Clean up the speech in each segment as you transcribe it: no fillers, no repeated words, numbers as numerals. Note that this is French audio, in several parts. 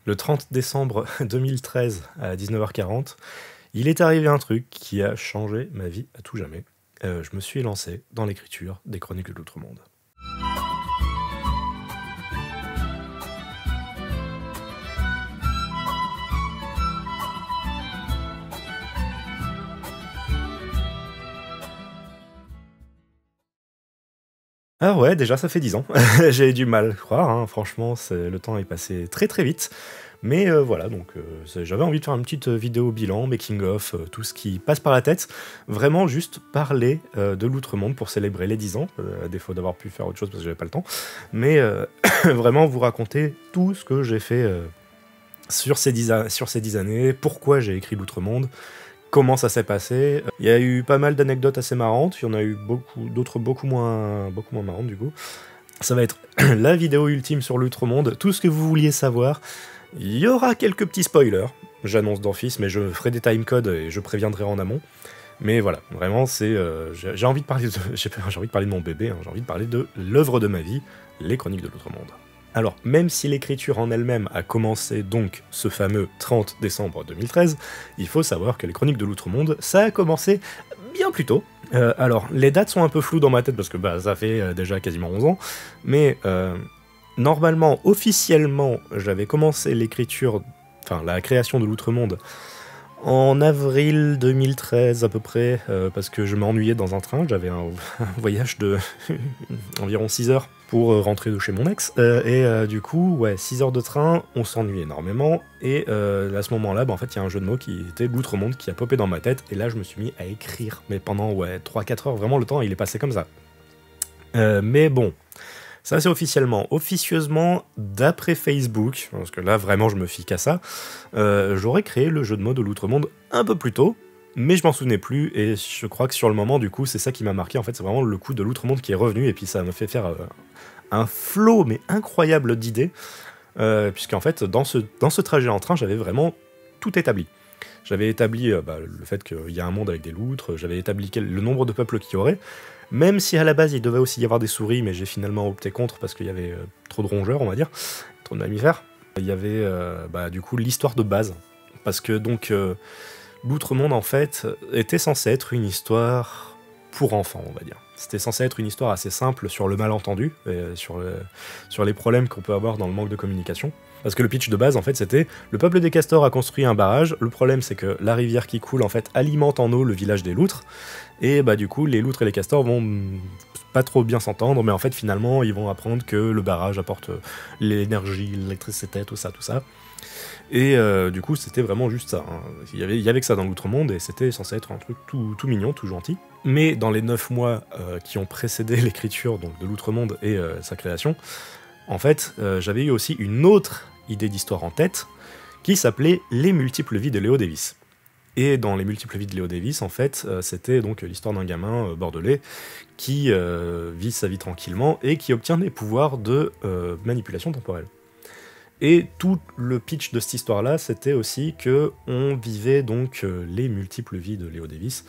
Le 30 décembre 2013 à 19h40, il est arrivé un truc qui a changé ma vie à tout jamais. Je me suis lancé dans l'écriture des Chroniques de l'Outre-Monde. Ah ouais, déjà ça fait 10 ans. J'ai du mal à croire, hein. Franchement, le temps est passé très très vite. Mais voilà, donc j'avais envie de faire une petite vidéo bilan, making of, tout ce qui passe par la tête. Vraiment juste parler de l'Outre-Monde pour célébrer les 10 ans, à défaut d'avoir pu faire autre chose parce que j'avais pas le temps. Mais vraiment vous raconter tout ce que j'ai fait sur ces 10 années, pourquoi j'ai écrit l'Outre-Monde, comment ça s'est passé. Il y a eu pas mal d'anecdotes assez marrantes, il y en a eu d'autres beaucoup moins marrantes du coup. Ça va être la vidéo ultime sur l'Outre-Monde, tout ce que vous vouliez savoir. Il y aura quelques petits spoilers, j'annonce d'office, mais je ferai des timecodes et je préviendrai en amont. Mais voilà, vraiment, j'ai envie de parler de mon bébé, hein, j'ai envie de parler de l'œuvre de ma vie, les Chroniques de l'Outre-Monde. Alors, même si l'écriture en elle-même a commencé donc ce fameux 30 décembre 2013, il faut savoir que les Chroniques de l'Outre-Monde, ça a commencé bien plus tôt. Alors, les dates sont un peu floues dans ma tête parce que ça fait déjà quasiment 11 ans, mais normalement, officiellement, j'avais commencé l'écriture, enfin la création de l'Outre-Monde en avril 2013 à peu près, parce que je m'ennuyais dans un train, j'avais un voyage de environ 6 heures pour rentrer de chez mon ex, du coup, ouais, 6 heures de train, on s'ennuie énormément, et à ce moment-là, en fait, il y a un jeu de mots qui était l'Outre-Monde qui a popé dans ma tête, et là, je me suis mis à écrire, mais pendant, 3-4 heures, vraiment, le temps, il est passé comme ça. Mais bon, ça c'est officieusement, d'après Facebook, parce que là vraiment je me fie qu'à ça, j'aurais créé le jeu de mots de l'Outre-Monde un peu plus tôt, mais je m'en souvenais plus, et je crois que sur le moment du coup c'est ça qui m'a marqué, en fait c'est vraiment le coup de l'Outre-Monde qui est revenu, et puis ça m'a fait faire un flot mais incroyable d'idées, puisqu'en fait dans ce trajet en train j'avais vraiment tout établi. J'avais établi le fait qu'il y a un monde avec des loutres, j'avais établi le nombre de peuples qu'il y aurait, même si à la base il devait aussi y avoir des souris, mais j'ai finalement opté contre parce qu'il y avait trop de rongeurs, on va dire, trop de mammifères. Il y avait du coup l'histoire de base, parce que donc l'Outre-Monde en fait était censé être une histoire pour enfants, on va dire. C'était censé être une histoire assez simple sur le malentendu, sur les problèmes qu'on peut avoir dans le manque de communication. Parce que le pitch de base, en fait, c'était le peuple des castors a construit un barrage. Le problème, c'est que la rivière qui coule, en fait, alimente en eau le village des loutres. Et du coup, les loutres et les castors vont pas trop bien s'entendre, mais en fait, finalement, ils vont apprendre que le barrage apporte l'énergie, l'électricité, tout ça. Et du coup, c'était vraiment juste ça, hein. Il y avait que ça dans l'Outre-Monde, et c'était censé être un truc tout mignon, tout gentil. Mais dans les 9 mois qui ont précédé l'écriture donc de l'Outre-Monde et sa création, en fait, j'avais eu aussi une autre idée d'histoire en tête, qui s'appelait Les multiples vies de Léo Davis. Et dans Les multiples vies de Léo Davis, en fait, c'était donc l'histoire d'un gamin bordelais qui vit sa vie tranquillement et qui obtient des pouvoirs de manipulation temporelle. Et tout le pitch de cette histoire-là, c'était aussi que on vivait donc les multiples vies de Léo Davis,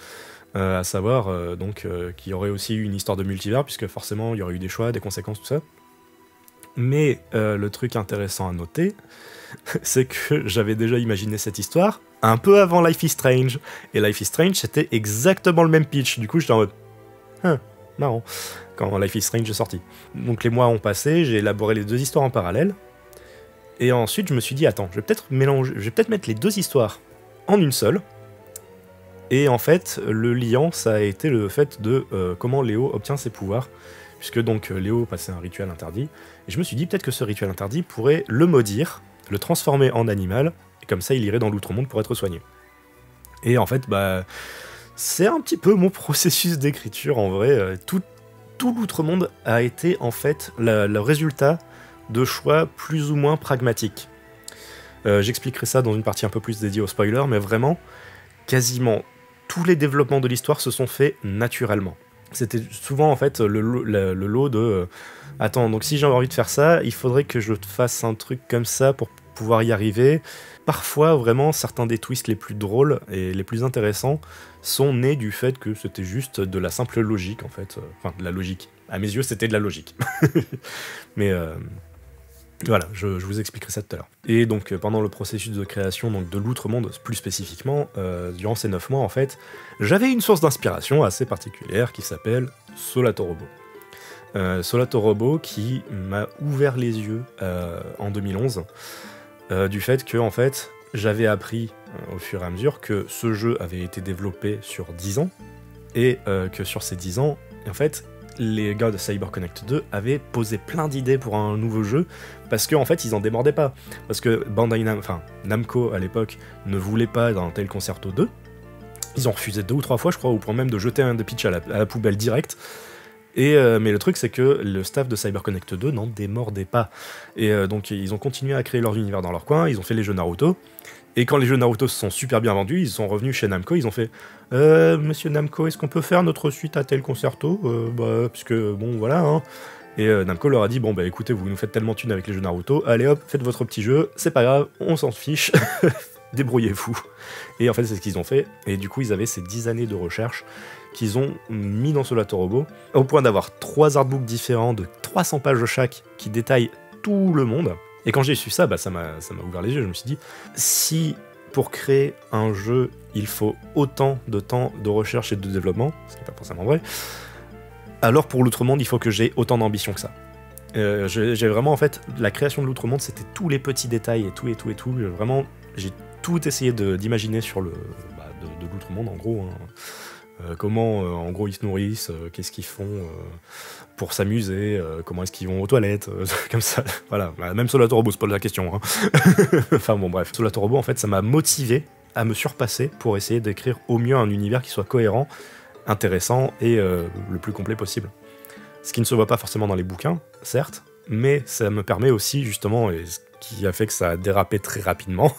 à savoir qu'il y aurait aussi eu une histoire de multivers, puisque forcément il y aurait eu des choix, des conséquences, tout ça. Mais le truc intéressant à noter, c'est que j'avais déjà imaginé cette histoire un peu avant Life is Strange. Et Life is Strange, c'était exactement le même pitch. Du coup, j'étais en mode marrant, quand Life is Strange est sorti. Donc les mois ont passé, j'ai élaboré les deux histoires en parallèle. Et ensuite, je me suis dit, attends, je vais peut-être mettre les deux histoires en une seule. Et en fait, le liant, ça a été le fait de comment Léo obtient ses pouvoirs. Puisque donc Léo passait un rituel interdit, et je me suis dit peut-être que ce rituel interdit pourrait le maudire, le transformer en animal, et comme ça il irait dans l'Outre-Monde pour être soigné. Et en fait, c'est un petit peu mon processus d'écriture en vrai. Tout l'Outre-Monde a été en fait le résultat de choix plus ou moins pragmatiques. J'expliquerai ça dans une partie un peu plus dédiée aux spoilers, mais vraiment, quasiment tous les développements de l'histoire se sont faits naturellement. C'était souvent en fait le lot de attends, donc si j'ai envie de faire ça, il faudrait que je fasse un truc comme ça pour pouvoir y arriver. Parfois, vraiment, certains des twists les plus drôles et les plus intéressants sont nés du fait que c'était juste de la simple logique, en fait. Enfin, de la logique. À mes yeux, c'était de la logique. Mais Voilà, je vous expliquerai ça tout à l'heure. Et donc pendant le processus de création donc, de l'Outre-Monde, plus spécifiquement, durant ces 9 mois en fait, j'avais une source d'inspiration assez particulière qui s'appelle Solatorobo. Solatorobo qui m'a ouvert les yeux en 2011 du fait que en fait, j'avais appris au fur et à mesure que ce jeu avait été développé sur 10 ans et que sur ces 10 ans, en fait, les gars de CyberConnect 2 avaient posé plein d'idées pour un nouveau jeu parce qu'en fait ils en démordaient pas. Parce que Namco à l'époque ne voulait pas d'un tel Concerto 2. Ils ont refusé 2 ou 3 fois je crois, au point même de jeter un de pitch à la poubelle direct. Mais le truc c'est que le staff de CyberConnect 2 n'en démordait pas. Et donc ils ont continué à créer leur univers dans leur coin, ils ont fait les jeux Naruto. Et quand les jeux Naruto se sont super bien vendus, ils sont revenus chez Namco, ils ont fait Monsieur Namco, est-ce qu'on peut faire notre suite à tel Concerto parce que bon voilà hein. Et Namco leur a dit bon bah écoutez, vous nous faites tellement de thunes avec les jeux Naruto, allez hop, faites votre petit jeu, c'est pas grave, on s'en fiche, débrouillez-vous. Et en fait c'est ce qu'ils ont fait, et du coup ils avaient ces 10 années de recherche qu'ils ont mis dans Solatorobo, au point d'avoir 3 artbooks différents de 300 pages chaque qui détaillent tout le monde. Et quand j'ai su ça, ça m'a ouvert les yeux, je me suis dit, si pour créer un jeu, il faut autant de temps de recherche et de développement, ce qui n'est pas forcément vrai, alors pour l'Outre-Monde, il faut que j'ai autant d'ambition que ça. J'ai vraiment, en fait, la création de l'Outre-Monde, c'était tous les petits détails et tout. Vraiment, j'ai tout essayé d'imaginer sur de l'Outre-Monde, en gros. Hein. Comment, en gros, ils se nourrissent, qu'est-ce qu'ils font pour s'amuser, comment est-ce qu'ils vont aux toilettes, comme ça. Voilà, même Solatorobo se pose la question. Hein. Enfin bon, bref. Solatorobo, en fait, ça m'a motivé à me surpasser pour essayer d'écrire au mieux un univers qui soit cohérent, intéressant et le plus complet possible. Ce qui ne se voit pas forcément dans les bouquins, certes, mais ça me permet aussi, justement, et ce qui a fait que ça a dérapé très rapidement,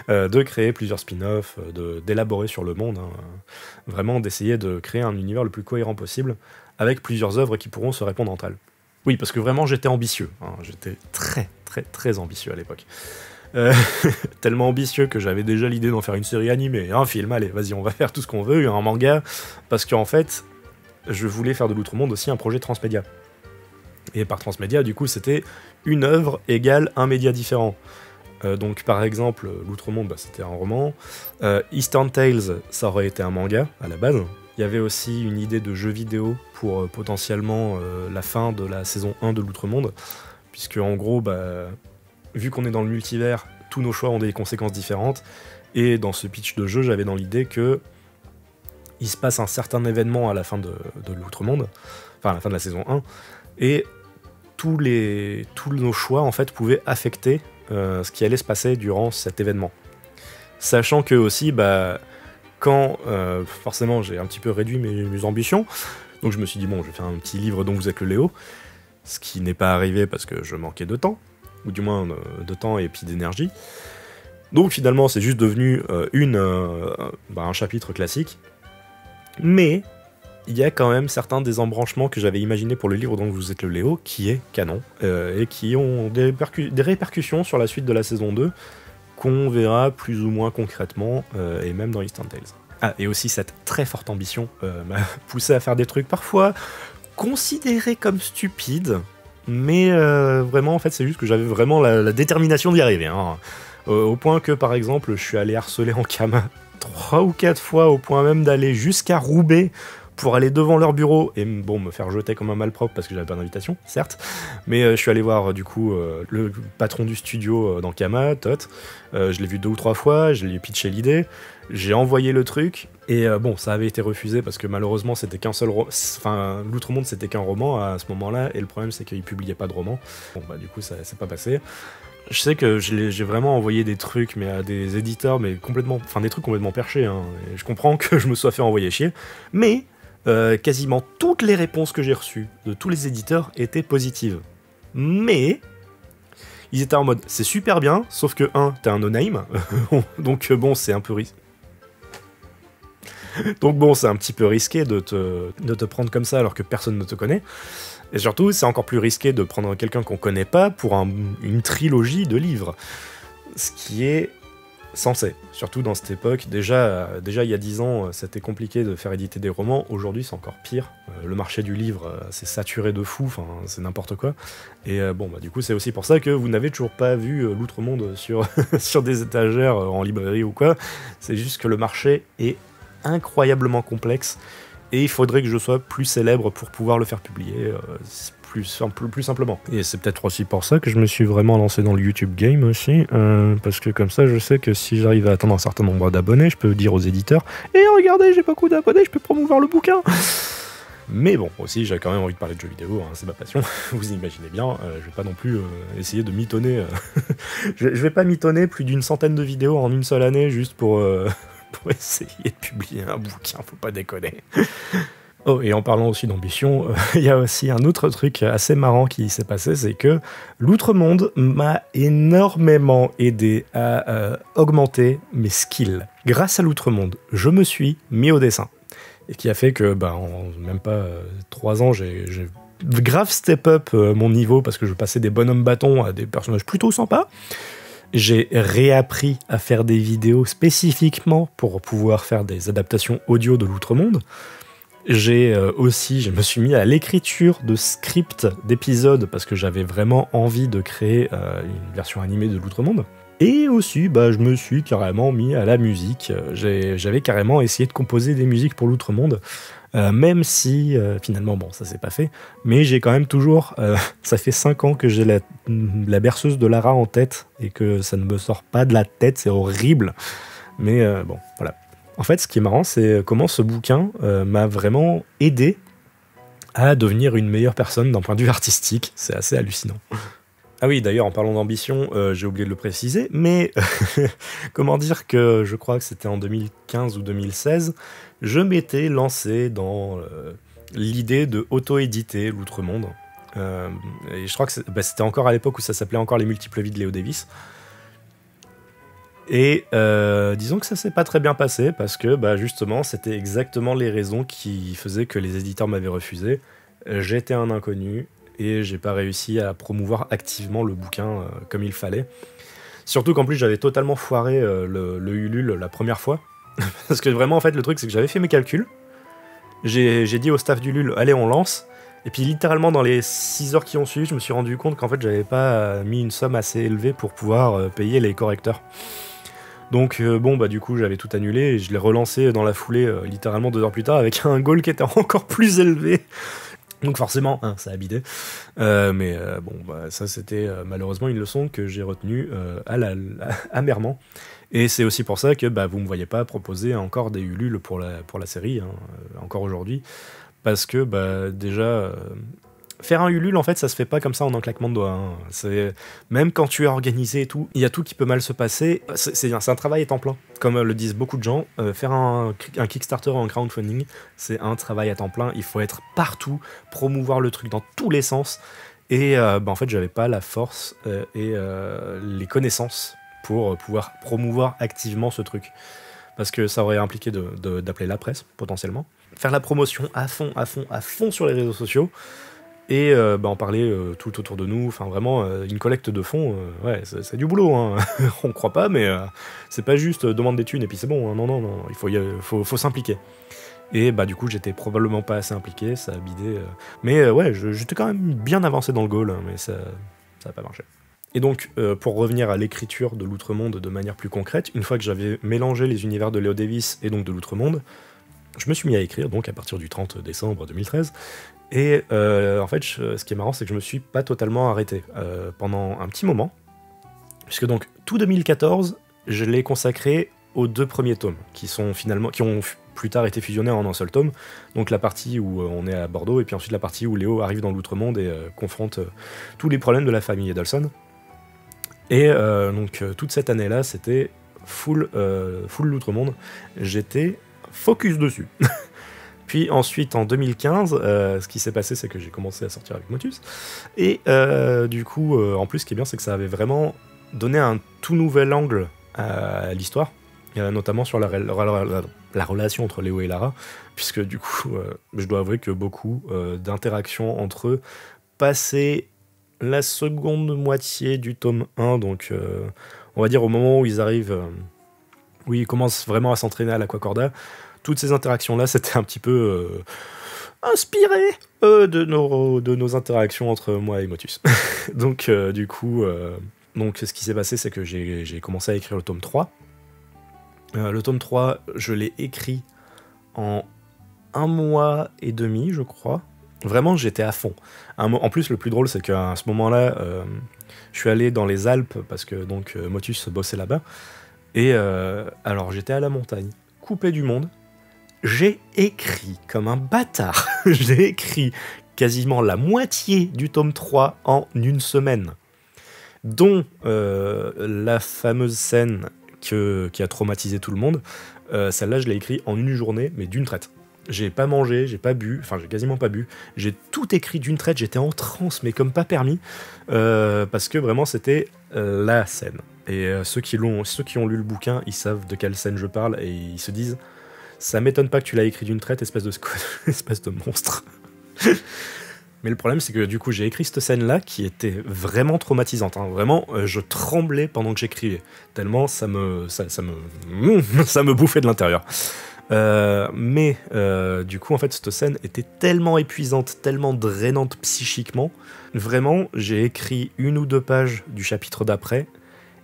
de créer plusieurs spin-offs, d'élaborer sur le monde, hein, vraiment d'essayer de créer un univers le plus cohérent possible, avec plusieurs œuvres qui pourront se répondre entre elles. Oui, parce que vraiment j'étais ambitieux, hein, j'étais très ambitieux à l'époque. Tellement ambitieux que j'avais déjà l'idée d'en faire une série animée, un film, allez, vas-y, on va faire tout ce qu'on veut, un manga, parce qu'en fait, je voulais faire de l'Outre-Monde aussi un projet transmédia. Et par transmédia, du coup, c'était une œuvre égale un média différent. Donc par exemple, l'Outre-Monde, c'était un roman. Eastern Tales, ça aurait été un manga, à la base. Il y avait aussi une idée de jeu vidéo pour potentiellement la fin de la saison 1 de l'Outre-Monde, puisque en gros, vu qu'on est dans le multivers, tous nos choix ont des conséquences différentes, et dans ce pitch de jeu, j'avais dans l'idée que il se passe un certain événement à la fin de l'Outre-Monde, enfin à la fin de la saison 1, et tous nos choix en fait pouvaient affecter ce qui allait se passer durant cet événement. Sachant que aussi, quand forcément j'ai un petit peu réduit mes ambitions, donc je me suis dit bon, je vais faire un petit livre dont vous êtes le Léo, ce qui n'est pas arrivé parce que je manquais de temps, ou du moins de temps et puis d'énergie. Donc finalement c'est juste devenu un chapitre classique, mais il y a quand même certains des embranchements que j'avais imaginés pour le livre dont vous êtes le Léo, qui est canon, et qui ont des répercussions sur la suite de la saison 2, qu'on verra plus ou moins concrètement, et même dans Eastern Tales. Ah, et aussi cette très forte ambition m'a poussé à faire des trucs parfois considérés comme stupides, mais vraiment en fait c'est juste que j'avais vraiment la détermination d'y arriver, hein. Au point que par exemple je suis allé harceler en Kama 3 ou 4 fois, au point même d'aller jusqu'à Roubaix pour aller devant leur bureau et bon, me faire jeter comme un malpropre parce que j'avais pas d'invitation, certes, mais je suis allé voir du coup le patron du studio dans Kama, Tot, je l'ai vu 2 ou 3 fois, je lui ai pitché l'idée, j'ai envoyé le truc, et bon, ça avait été refusé parce que malheureusement c'était qu'un seul l'Outre-Monde c'était qu'un roman à ce moment-là, et le problème c'est qu'il publiait pas de roman, bon du coup ça s'est pas passé. Je sais que j'ai vraiment envoyé des trucs mais à des éditeurs, mais complètement, des trucs complètement perchés, hein, et je comprends que je me sois fait envoyer chier, mais quasiment toutes les réponses que j'ai reçues de tous les éditeurs étaient positives. Mais ils étaient en mode c'est super bien, sauf que t'es un no-name, donc bon c'est un peu risqué. Donc bon c'est un petit peu risqué de te prendre comme ça alors que personne ne te connaît. Et surtout c'est encore plus risqué de prendre quelqu'un qu'on connaît pas pour une trilogie de livres. Ce qui est Censé, surtout dans cette époque. Déjà il y a 10 ans, c'était compliqué de faire éditer des romans. Aujourd'hui, c'est encore pire. Le marché du livre, c'est saturé de fou, enfin, c'est n'importe quoi. Et bon, bah, du coup, c'est aussi pour ça que vous n'avez toujours pas vu l'Outre-Monde sur, sur des étagères en librairie ou quoi. C'est juste que le marché est incroyablement complexe et il faudrait que je sois plus célèbre pour pouvoir le faire publier. Plus simplement. Et c'est peut-être aussi pour ça que je me suis vraiment lancé dans le YouTube game aussi, parce que comme ça je sais que si j'arrive à atteindre un certain nombre d'abonnés, je peux dire aux éditeurs « Eh regardez, j'ai beaucoup d'abonnés, je peux promouvoir le bouquin !» Mais bon, aussi j'ai quand même envie de parler de jeux vidéo, hein, c'est ma passion, vous imaginez bien, je vais pas non plus essayer de mitonner... je vais pas mitonner plus d'une centaine de vidéos en une seule année juste pour essayer de publier un bouquin, faut pas déconner. Oh, et en parlant aussi d'ambition, il y a aussi un autre truc assez marrant qui s'est passé, c'est que l'Outre-Monde m'a énormément aidé à augmenter mes skills. Grâce à l'Outre-Monde, je me suis mis au dessin. Et qui a fait que, en même pas 3 ans, j'ai grave step up mon niveau parce que je passais des bonhommes bâtons à des personnages plutôt sympas. J'ai réappris à faire des vidéos spécifiquement pour pouvoir faire des adaptations audio de l'Outre-Monde. Je me suis mis à l'écriture de scripts d'épisodes parce que j'avais vraiment envie de créer une version animée de l'Outre-Monde. Et aussi, je me suis carrément mis à la musique. J'avais carrément essayé de composer des musiques pour l'Outre-Monde, même si, finalement, ça s'est pas fait. Mais j'ai quand même toujours... ça fait 5 ans que j'ai la berceuse de Lara en tête, et que ça ne me sort pas de la tête, c'est horrible. Mais bon, voilà. En fait, ce qui est marrant, c'est comment ce bouquin m'a vraiment aidé à devenir une meilleure personne d'un point de vue artistique. C'est assez hallucinant. Ah oui, d'ailleurs, en parlant d'ambition, j'ai oublié de le préciser, mais comment dire que je crois que c'était en 2015 ou 2016, je m'étais lancé dans l'idée de auto-éditer l'Outre-Monde. Et je crois que c'était encore à l'époque où ça s'appelait encore Les Multiples Vies de Léo Davis. Et disons que ça s'est pas très bien passé parce que justement c'était exactement les raisons qui faisaient que les éditeurs m'avaient refusé. J'étais un inconnu et j'ai pas réussi à promouvoir activement le bouquin comme il fallait. Surtout qu'en plus j'avais totalement foiré le Ulule la première fois. Parce que vraiment en fait le truc c'est que j'avais fait mes calculs. J'ai dit au staff d'Ulule allez on lance. Et puis littéralement dans les 6 heures qui ont suivi je me suis rendu compte qu'en fait j'avais pas mis une somme assez élevée pour pouvoir payer les correcteurs. Donc du coup j'avais tout annulé et je l'ai relancé dans la foulée littéralement 2 heures plus tard avec un goal qui était encore plus élevé. Donc forcément, ça a bidé. Ça c'était malheureusement une leçon que j'ai retenue amèrement. Et c'est aussi pour ça que vous me voyez pas proposer encore des Ulule pour la série, encore aujourd'hui. Parce que déjà... faire un Ulule, en fait, ça se fait pas comme ça en un claquement de doigts. Même quand tu es organisé et tout, il y a tout qui peut mal se passer. C'est un travail à temps plein. Comme le disent beaucoup de gens, faire un Kickstarter ou un crowdfunding, c'est un travail à temps plein. Il faut être partout, promouvoir le truc dans tous les sens. Et en fait, j'avais pas la force et les connaissances pour pouvoir promouvoir activement ce truc. Parce que ça aurait impliqué d'appeler la presse, potentiellement. Faire la promotion à fond sur les réseaux sociaux. Et en parler tout autour de nous, enfin vraiment une collecte de fonds, c'est du boulot, hein. On croit pas, mais c'est pas juste demande des thunes et puis c'est bon, hein. Non, il faut s'impliquer. Et du coup j'étais probablement pas assez impliqué, ça a bidé, mais j'étais quand même bien avancé dans le goal, hein, mais ça a pas marché. Et donc pour revenir à l'écriture de l'Outre-Monde de manière plus concrète, une fois que j'avais mélangé les univers de Léo Davis et donc de l'Outre-Monde, je me suis mis à écrire donc à partir du 30 décembre 2013. Et en fait, ce qui est marrant, c'est que je me suis pas totalement arrêté pendant un petit moment, puisque donc tout 2014, je l'ai consacré aux 2 premiers tomes, qui ont plus tard été fusionnés en un seul tome. Donc la partie où on est à Bordeaux, et puis ensuite la partie où Léo arrive dans l'Outre-Monde et confronte tous les problèmes de la famille Edelson. Et donc toute cette année-là, c'était full l'Outre-Monde. J'étais focus dessus. Puis ensuite, en 2015, ce qui s'est passé, c'est que j'ai commencé à sortir avec Motus. Et du coup, en plus, ce qui est bien, c'est que ça avait vraiment donné un tout nouvel angle à l'histoire, notamment sur la relation entre Léo et Lara, puisque du coup, je dois avouer que beaucoup d'interactions entre eux passaient la seconde moitié du tome 1, donc on va dire au moment où ils arrivent où il commence vraiment à s'entraîner à l'aquacorda. Toutes ces interactions-là, c'était un petit peu inspiré de nos interactions entre moi et Motus. Donc, du coup, donc, ce qui s'est passé, c'est que j'ai commencé à écrire le tome 3. Le tome 3, je l'ai écrit en 1 mois et demi, je crois. Vraiment, j'étais à fond. En plus, le plus drôle, c'est qu'à ce moment-là, je suis allé dans les Alpes, parce que donc Motus bossait là-bas. Et alors, j'étais à la montagne, coupé du monde. J'ai écrit comme un bâtard. J'ai écrit quasiment la moitié du tome 3 en une semaine. Dont la fameuse scène qui a traumatisé tout le monde. Celle-là, je l'ai écrit en une journée, mais d'une traite. J'ai pas mangé, j'ai pas bu, enfin j'ai quasiment pas bu. J'ai tout écrit d'une traite, j'étais en transe, mais comme pas permis, parce que vraiment c'était la scène. Et ceux qui ont lu le bouquin, ils savent de quelle scène je parle, et ils se disent, ça m'étonne pas que tu l'as écrit d'une traite, espèce de monstre. Mais le problème, c'est que du coup, j'ai écrit cette scène-là qui était vraiment traumatisante. Hein. Vraiment, je tremblais pendant que j'écrivais. Tellement ça me bouffait de l'intérieur. Mais du coup, en fait, cette scène était tellement épuisante, tellement drainante psychiquement. Vraiment, j'ai écrit 1 ou 2 pages du chapitre d'après.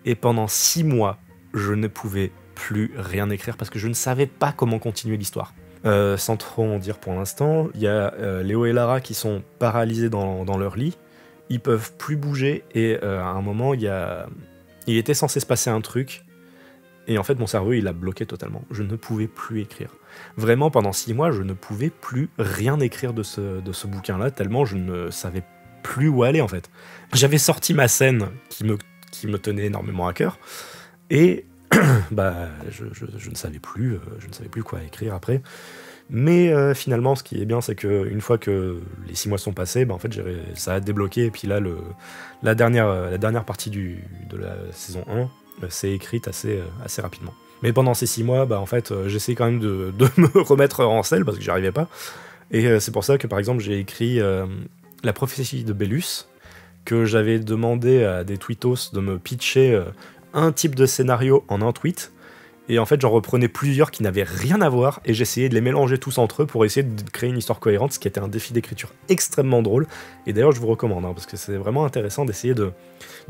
Et pendant 6 mois, je ne pouvais plus rien écrire parce que je ne savais pas comment continuer l'histoire. Sans trop en dire pour l'instant, il y a Léo et Lara qui sont paralysés dans leur lit, ils peuvent plus bouger et à un moment il était censé se passer un truc et en fait mon cerveau il a bloqué totalement, je ne pouvais plus écrire. Vraiment pendant 6 mois je ne pouvais plus rien écrire de ce bouquin là tellement je ne savais plus où aller en fait. J'avais sorti ma scène qui me tenait énormément à cœur et bah, je ne savais plus quoi écrire après. Mais finalement, ce qui est bien, c'est qu'une fois que les 6 mois sont passés, bah, en fait, ça a débloqué. Et puis là, la dernière partie de la saison 1 s'est écrite assez rapidement. Mais pendant ces 6 mois, bah, en fait, j'essaie quand même de me remettre en selle parce que j'y arrivais pas. Et c'est pour ça que, par exemple, j'ai écrit La prophétie de Bélus, que j'avais demandé à des tweetos de me pitcher un type de scénario en un tweet, et en fait j'en reprenais plusieurs qui n'avaient rien à voir, et j'essayais de les mélanger tous entre eux pour essayer de créer une histoire cohérente, ce qui était un défi d'écriture extrêmement drôle, et d'ailleurs je vous recommande, hein, parce que c'est vraiment intéressant d'essayer de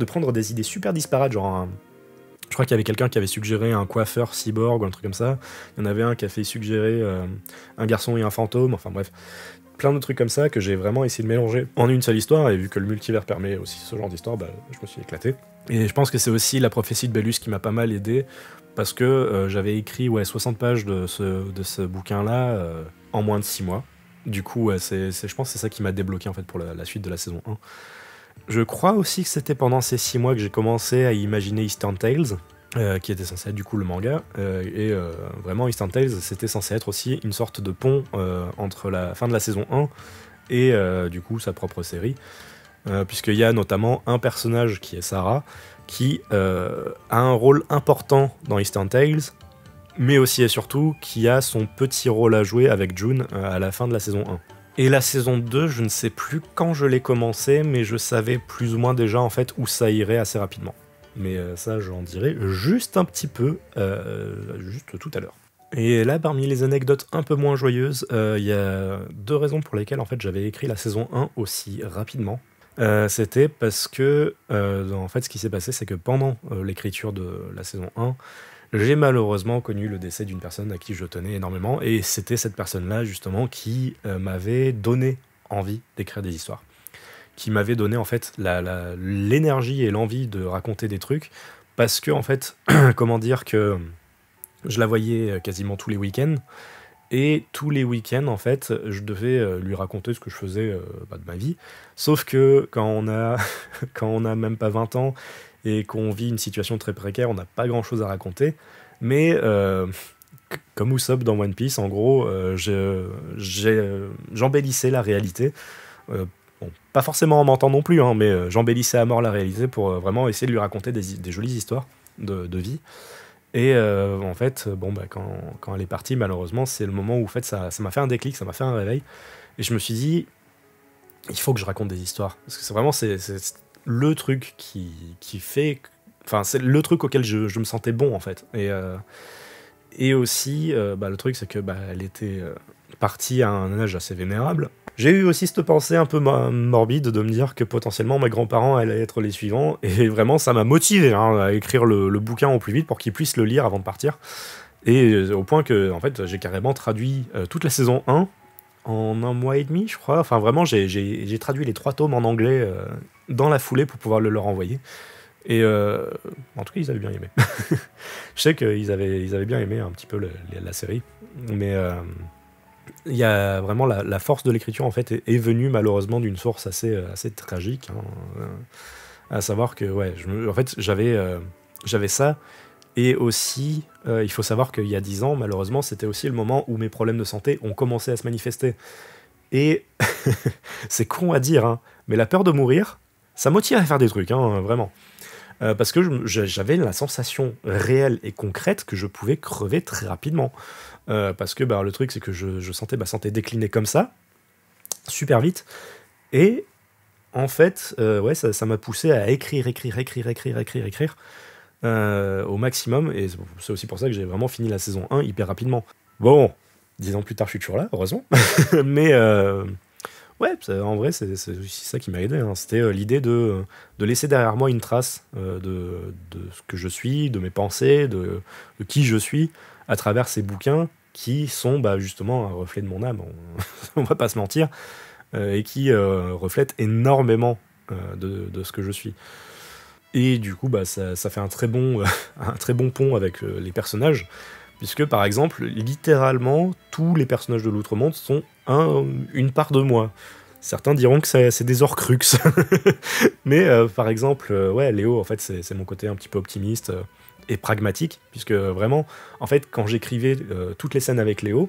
prendre des idées super disparates, genre je crois qu'il y avait quelqu'un qui avait suggéré un coiffeur cyborg ou un truc comme ça, il y en avait un qui a fait suggérer un garçon et un fantôme, enfin bref, plein de trucs comme ça que j'ai vraiment essayé de mélanger en une seule histoire, et vu que le multivers permet aussi ce genre d'histoire, bah, je me suis éclaté. Et je pense que c'est aussi la prophétie de Bélus qui m'a pas mal aidé, parce que j'avais écrit 60 pages de ce bouquin-là en moins de 6 mois. Du coup, je pense que c'est ça qui m'a débloqué en fait pour la suite de la saison 1. Je crois aussi que c'était pendant ces 6 mois que j'ai commencé à imaginer Eastern Tales, qui était censé être du coup le manga, et vraiment Eastern Tales c'était censé être aussi une sorte de pont entre la fin de la saison 1 et du coup sa propre série, puisqu'il y a notamment un personnage qui est Sarah, qui a un rôle important dans Eastern Tales, mais aussi et surtout qui a son petit rôle à jouer avec June à la fin de la saison 1. Et la saison 2, je ne sais plus quand je l'ai commencé, mais je savais plus ou moins déjà en fait où ça irait assez rapidement. Mais ça, j'en dirai juste un petit peu, juste tout à l'heure. Et là, parmi les anecdotes un peu moins joyeuses, il y a 2 raisons pour lesquelles en fait, j'avais écrit la saison 1 aussi rapidement. C'était parce que, en fait, ce qui s'est passé, c'est que pendant l'écriture de la saison 1, j'ai malheureusement connu le décès d'une personne à qui je tenais énormément, et c'était cette personne-là, justement, qui m'avait donné envie d'écrire des histoires. Qui m'avait donné en fait l'énergie et l'envie de raconter des trucs, parce que en fait, comment dire, que je la voyais quasiment tous les week-ends, et tous les week-ends en fait, je devais lui raconter ce que je faisais de ma vie, sauf que quand on a même pas 20 ans, et qu'on vit une situation très précaire, on n'a pas grand-chose à raconter, mais comme Usopp dans One Piece, en gros, j'embellissais la réalité, bon, pas forcément en mentant non plus, hein, mais j'embellissais à mort la réalité pour vraiment essayer de lui raconter des jolies histoires de vie. Et en fait, bon, bah, quand elle est partie, malheureusement, c'est le moment où en fait, ça m'a fait un déclic, ça m'a fait un réveil. Et je me suis dit, il faut que je raconte des histoires. Parce que c'est vraiment le truc qui fait... Enfin, c'est le truc auquel je me sentais bon, en fait. Et aussi, le truc, c'est que elle était partie à un âge assez vénérable. J'ai eu aussi cette pensée un peu morbide de me dire que potentiellement mes grands-parents allaient être les suivants, et vraiment ça m'a motivé à écrire le bouquin au plus vite pour qu'ils puissent le lire avant de partir. Et au point que en fait, j'ai carrément traduit toute la saison 1 en un mois et demi, je crois. Enfin vraiment, j'ai traduit les 3 tomes en anglais dans la foulée pour pouvoir le leur envoyer. Et en tout cas, ils avaient bien aimé. Je sais qu'ils avaient bien aimé un petit peu la série, mais il y a vraiment la force de l'écriture en fait est venue malheureusement d'une source assez tragique, à savoir que ouais, en fait j'avais ça, et aussi il faut savoir qu'il y a 10 ans malheureusement c'était aussi le moment où mes problèmes de santé ont commencé à se manifester, et c'est con à dire mais la peur de mourir ça motive à faire des trucs vraiment. Parce que j'avais la sensation réelle et concrète que je pouvais crever très rapidement. Parce que le truc, c'est que je sentais ma santé décliner comme ça, super vite. Et en fait, ouais, ça m'a poussé à écrire au maximum. Et c'est aussi pour ça que j'ai vraiment fini la saison 1 hyper rapidement. Bon, 10 ans plus tard, je suis toujours là, heureusement. Mais ouais, en vrai, c'est aussi ça qui m'a aidé. C'était l'idée de laisser derrière moi une trace de ce que je suis, de mes pensées, de qui je suis, à travers ces bouquins qui sont justement un reflet de mon âme, on va pas se mentir, et qui reflètent énormément de ce que je suis. Et du coup, ça fait un très bon pont avec les personnages, puisque par exemple, littéralement, tous les personnages de l'Outre-Monde sont une part de moi. Certains diront que c'est des Horcruxes. Mais par exemple, ouais, Léo, en fait, c'est mon côté un petit peu optimiste et pragmatique, puisque vraiment, en fait, quand j'écrivais toutes les scènes avec Léo,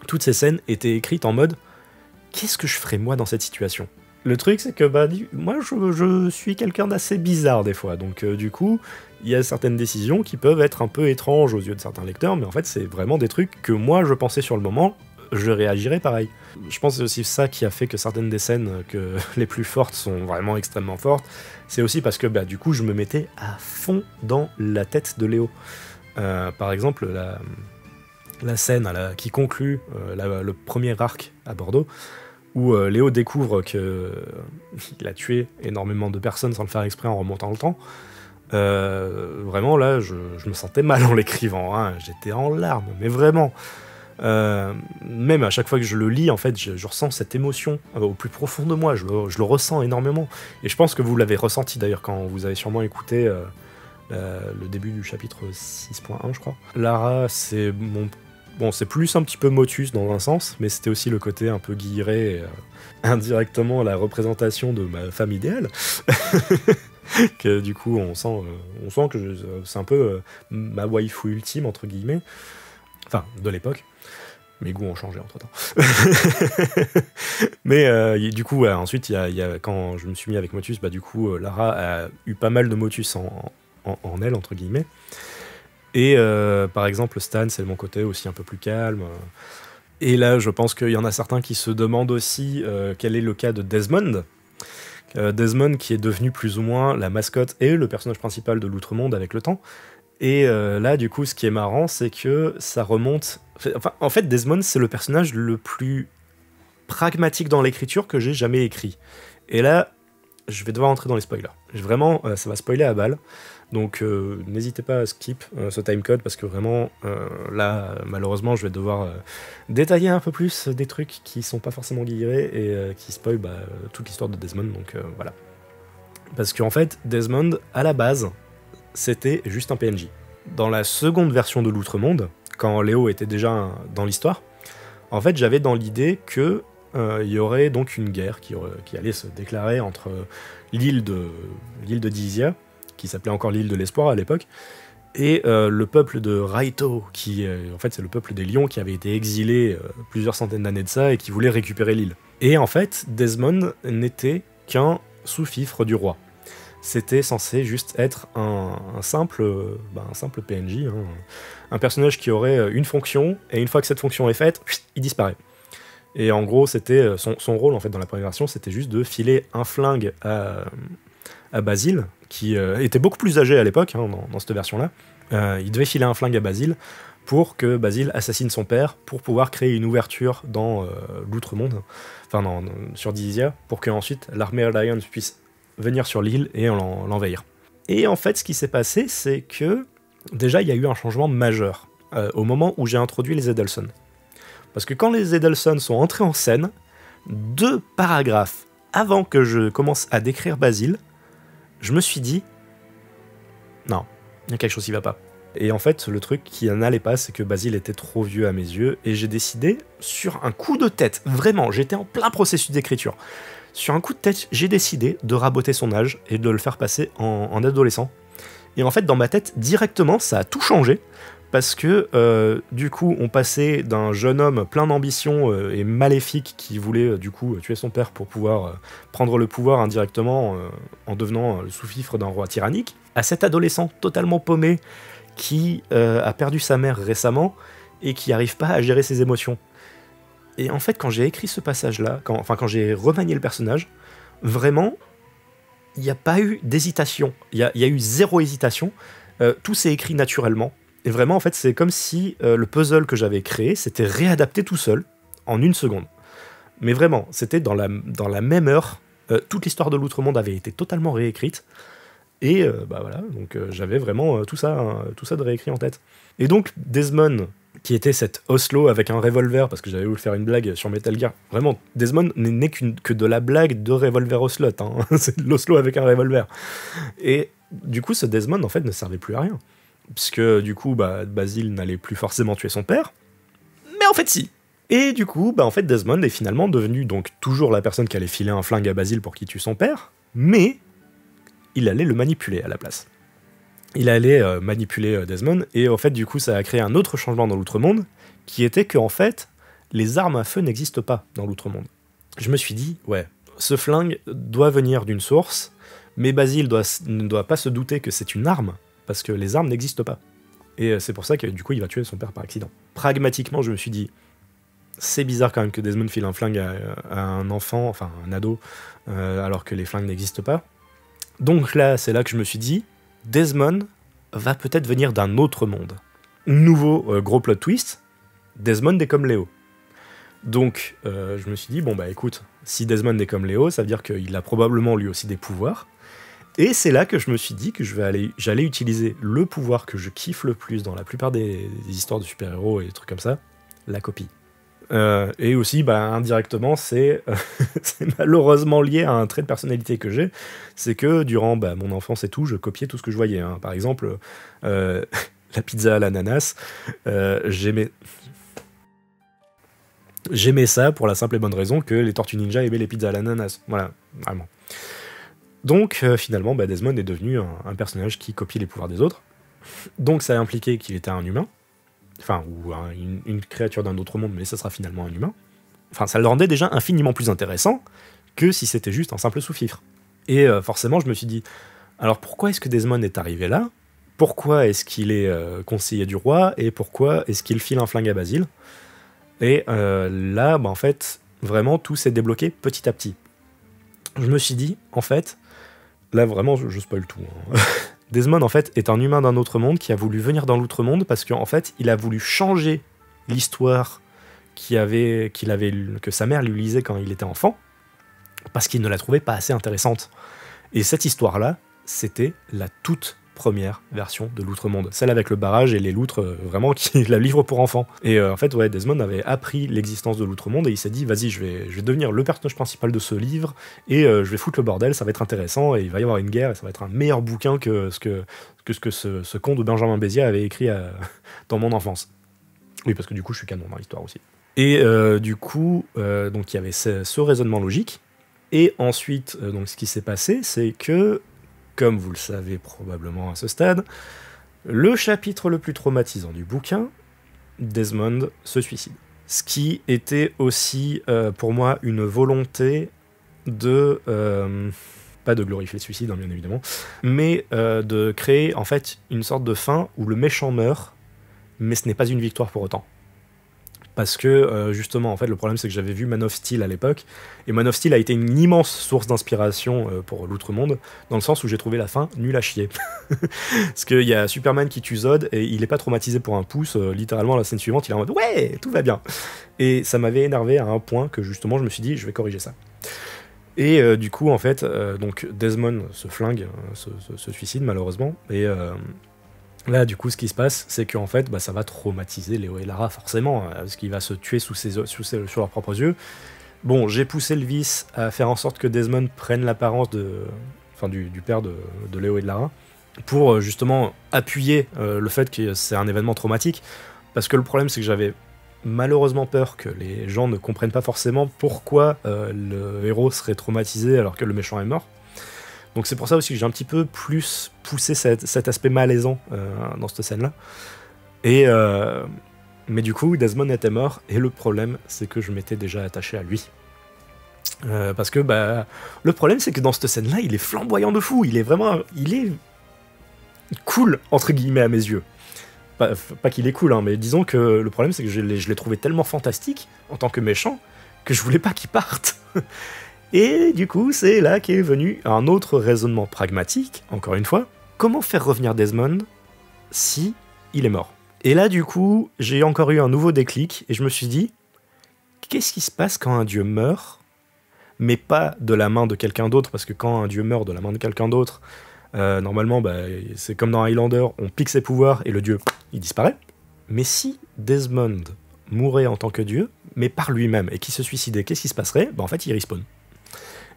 toutes ces scènes étaient écrites en mode « Qu'est-ce que je ferais moi dans cette situation ?» Le truc, c'est que moi, je suis quelqu'un d'assez bizarre des fois, donc du coup, il y a certaines décisions qui peuvent être un peu étranges aux yeux de certains lecteurs, mais en fait, c'est vraiment des trucs que moi, je pensais sur le moment, je réagirais pareil. Je pense que c'est aussi ça qui a fait que certaines des scènes que les plus fortes sont vraiment extrêmement fortes. C'est aussi parce que du coup je me mettais à fond dans la tête de Léo. Par exemple la scène qui conclut le premier arc à Bordeaux, où Léo découvre qu'il a tué énormément de personnes sans le faire exprès en remontant le temps. Vraiment là je me sentais mal en l'écrivant, j'étais en larmes, mais vraiment. Même à chaque fois que je le lis, en fait, je ressens cette émotion au plus profond de moi, je le ressens énormément. Et je pense que vous l'avez ressenti d'ailleurs quand vous avez sûrement écouté le début du chapitre 6.1, je crois. Lara, c'est c'est plus un petit peu Motus dans un sens, mais c'était aussi le côté un peu Guilleret, indirectement la représentation de ma femme idéale. Que du coup, on sent que c'est un peu ma waifu ultime, entre guillemets. Enfin, de l'époque. Mes goûts ont changé entre-temps. Mais du coup, ensuite, quand je me suis mis avec Motus, du coup, Lara a eu pas mal de Motus en elle, entre guillemets. Et par exemple, Stan, c'est mon côté aussi un peu plus calme. Et là, je pense qu'il y en a certains qui se demandent aussi quel est le cas de Desmond. Desmond qui est devenu plus ou moins la mascotte et le personnage principal de l'Outre-Monde avec le temps. Et là, du coup, ce qui est marrant, c'est que ça remonte... Enfin, en fait, Desmond, c'est le personnage le plus pragmatique dans l'écriture que j'ai jamais écrit. Et là, je vais devoir entrer dans les spoilers. Vraiment, ça va spoiler à balle. Donc, n'hésitez pas à skip ce timecode, parce que vraiment, là, malheureusement, je vais devoir détailler un peu plus des trucs qui sont pas forcément guillerés et qui spoilent toute l'histoire de Desmond. Donc, voilà. Parce qu'en fait, Desmond, à la base... c'était juste un PNJ. Dans la seconde version de l'Outre-Monde, quand Léo était déjà dans l'histoire, en fait, j'avais dans l'idée que il y aurait donc une guerre qui allait se déclarer entre l'île de Dizia, qui s'appelait encore l'île de l'Espoir à l'époque, et le peuple de Raito, qui en fait c'est le peuple des lions qui avait été exilé plusieurs centaines d'années de ça et qui voulait récupérer l'île. Et en fait, Desmond n'était qu'un sous-fifre du roi. C'était censé juste être un simple PNJ, un personnage qui aurait une fonction, et une fois que cette fonction est faite, il disparaît. Et en gros, c'était son rôle en fait dans la première version, c'était juste de filer un flingue à Basil, qui était beaucoup plus âgé à l'époque, hein, dans cette version-là. Il devait filer un flingue à Basil pour que Basil assassine son père, pour pouvoir créer une ouverture dans l'Outre-Monde, enfin sur Dizia, pour qu'ensuite l'armée Alliance puisse venir sur l'île et l'envahir. Et en fait, ce qui s'est passé, c'est que déjà, il y a eu un changement majeur au moment où j'ai introduit les Edelson. Parce que quand les Edelson sont entrés en scène, 2 paragraphes avant que je commence à décrire Basil, je me suis dit, non, il y a quelque chose qui va pas. Et en fait, le truc qui n'allait pas, c'est que Basil était trop vieux à mes yeux, et j'ai décidé, sur un coup de tête, vraiment, j'étais en plein processus d'écriture, sur un coup de tête, j'ai décidé de raboter son âge et de le faire passer en adolescent. Et en fait, dans ma tête, directement, ça a tout changé, parce que du coup, on passait d'un jeune homme plein d'ambition et maléfique qui voulait du coup tuer son père pour pouvoir prendre le pouvoir indirectement en devenant le sous-fifre d'un roi tyrannique, à cet adolescent totalement paumé qui a perdu sa mère récemment et qui n'arrive pas à gérer ses émotions. Et en fait, quand j'ai écrit ce passage-là, quand j'ai remanié le personnage, vraiment, il n'y a pas eu d'hésitation. Il y a eu 0 hésitation. Tout s'est écrit naturellement. Et vraiment, en fait, c'est comme si le puzzle que j'avais créé s'était réadapté tout seul, en 1 seconde. Mais vraiment, c'était dans la même heure. Toute l'histoire de l'Outre-Monde avait été totalement réécrite. Et voilà, donc j'avais vraiment tout ça de réécrit en tête. Et donc, Desmond, qui était cet Oslo avec un revolver, parce que j'avais voulu faire une blague sur Metal Gear. Vraiment, Desmond n'est que de la blague de revolver Oslot. Hein. C'est l'Oslo avec un revolver. Et du coup, ce Desmond, en fait, ne servait plus à rien. Puisque, du coup, Basil n'allait plus forcément tuer son père. Mais en fait, si. Et du coup, en fait, Desmond est finalement devenu donc toujours la personne qui allait filer un flingue à Basil pour qu'il tue son père, mais il allait le manipuler à la place. Il allait manipuler Desmond, et en fait, du coup, ça a créé un autre changement dans l'Outre-Monde, qui était que, en fait, les armes à feu n'existent pas dans l'Outre-Monde. Je me suis dit, ouais, ce flingue doit venir d'une source, mais Basil ne doit pas se douter que c'est une arme, parce que les armes n'existent pas. Et c'est pour ça que, du coup, il va tuer son père par accident. Pragmatiquement, je me suis dit, c'est bizarre quand même que Desmond file un flingue à un enfant, enfin, un ado, alors que les flingues n'existent pas. Donc là, c'est là que je me suis dit, Desmond va peut-être venir d'un autre monde. Nouveau gros plot twist, Desmond est comme Léo. Donc je me suis dit, écoute, si Desmond est comme Léo, ça veut dire qu'il a probablement lui aussi des pouvoirs. Et c'est là que je me suis dit que j'allais utiliser le pouvoir que je kiffe le plus dans la plupart des histoires de super-héros et des trucs comme ça, la copie. Et aussi, indirectement, c'est malheureusement lié à un trait de personnalité que j'ai, c'est que durant mon enfance et tout, je copiais tout ce que je voyais. Hein. Par exemple, la pizza à l'ananas, j'aimais ça pour la simple et bonne raison que les Tortues Ninja aimaient les pizzas à l'ananas. Voilà, vraiment. Donc, finalement, Desmond est devenu un personnage qui copie les pouvoirs des autres. Donc, ça a impliqué qu'il était un humain. Enfin, ou une créature d'un autre monde, mais ça sera finalement un humain. Enfin, ça le rendait déjà infiniment plus intéressant que si c'était juste un simple sous-fifre. Et forcément, je me suis dit, alors pourquoi est-ce que Desmond est arrivé là ? Pourquoi est-ce qu'il est conseiller du roi ? Et pourquoi est-ce qu'il file un flingue à Basil ? Et là, en fait, vraiment, tout s'est débloqué petit à petit. Je me suis dit, en fait, là, vraiment, je spoil tout, hein. Desmond, en fait, est un humain d'un autre monde qui a voulu venir dans l'outre-monde parce qu'en fait, il a voulu changer l'histoire que sa mère lui lisait quand il était enfant, parce qu'il ne la trouvait pas assez intéressante. Et cette histoire-là, c'était la toute première version de l'outre-monde, celle avec le barrage et les loutres, vraiment, qui la livrent pour enfants. Et en fait, Desmond avait appris l'existence de l'outre-monde et il s'est dit, vas-y, je vais devenir le personnage principal de ce livre et je vais foutre le bordel, ça va être intéressant et il va y avoir une guerre et ça va être un meilleur bouquin que ce que ce conte de Benjamin Béziat avait écrit dans mon enfance. Oui, parce que du coup, je suis canon dans l'histoire aussi. Et du coup, donc il y avait ce raisonnement logique. Et ensuite, donc ce qui s'est passé, c'est que, comme vous le savez probablement à ce stade, le chapitre le plus traumatisant du bouquin, Desmond se suicide. Ce qui était aussi pour moi une volonté de... pas de glorifier le suicide, hein, bien évidemment, mais de créer en fait une sorte de fin où le méchant meurt, mais ce n'est pas une victoire pour autant. Parce que justement, en fait, le problème c'est que j'avais vu Man of Steel à l'époque, et Man of Steel a été une immense source d'inspiration pour l'Outre-Monde, dans le sens où j'ai trouvé la fin nulle à chier. Parce qu'il y a Superman qui tue Zod, et il est pas traumatisé pour un pouce, littéralement la scène suivante, il est en mode ouais, tout va bien. Et ça m'avait énervé à un point que justement je me suis dit, je vais corriger ça. Et du coup, en fait, donc Desmond se flingue, se suicide malheureusement, et là, du coup, ce qui se passe, c'est qu'en fait, bah, ça va traumatiser Léo et Lara, forcément, parce qu'il va se tuer sous leurs propres yeux. Bon, j'ai poussé le vice à faire en sorte que Desmond prenne l'apparence du père de Léo et de Lara, pour justement appuyer le fait que c'est un événement traumatique, parce que le problème, c'est que j'avais malheureusement peur que les gens ne comprennent pas forcément pourquoi le héros serait traumatisé alors que le méchant est mort. Donc c'est pour ça aussi que j'ai un petit peu plus poussé cet aspect malaisant dans cette scène-là. Mais du coup, Desmond était mort, et le problème, c'est que je m'étais déjà attaché à lui. Parce que bah, le problème, c'est que dans cette scène-là, il est flamboyant de fou. Il est cool, entre guillemets, à mes yeux. Pas qu'il est cool, hein, mais disons que le problème, c'est que je l'ai trouvé tellement fantastique, en tant que méchant, que je voulais pas qu'il parte. Et du coup, c'est là qu'est venu un autre raisonnement pragmatique, encore une fois. Comment faire revenir Desmond si il est mort? Et là, du coup, j'ai encore eu un nouveau déclic, et je me suis dit, qu'est-ce qui se passe quand un dieu meurt, mais pas de la main de quelqu'un d'autre, parce que quand un dieu meurt de la main de quelqu'un d'autre, normalement, bah, c'est comme dans Highlander, on pique ses pouvoirs, et le dieu, il disparaît. Mais si Desmond mourait en tant que dieu, mais par lui-même, et qu'il se suicidait, qu'est-ce qui se passerait? Bah, en fait, il respawn.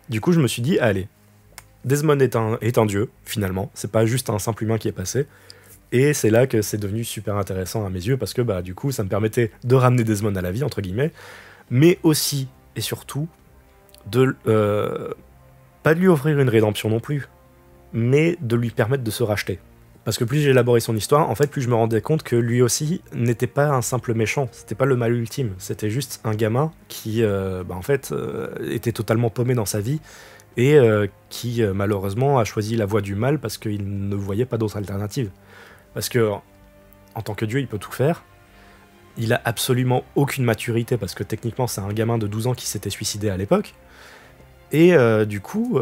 Du coup, je me suis dit, allez, Desmond est un dieu, finalement. C'est pas juste un simple humain qui est passé. Et c'est là que c'est devenu super intéressant à mes yeux, parce que bah, du coup, ça me permettait de ramener Desmond à la vie, entre guillemets, mais aussi, et surtout, de pas de lui offrir une rédemption non plus, mais de lui permettre de se racheter. Parce que plus j'élaborais son histoire, en fait, plus je me rendais compte que lui aussi n'était pas un simple méchant, c'était pas le mal ultime, c'était juste un gamin qui, était totalement paumé dans sa vie, et qui, malheureusement, a choisi la voie du mal parce qu'il ne voyait pas d'autre alternative. Parce que, en tant que dieu, il peut tout faire, il a absolument aucune maturité, parce que techniquement, c'est un gamin de 12 ans qui s'était suicidé à l'époque, et du coup,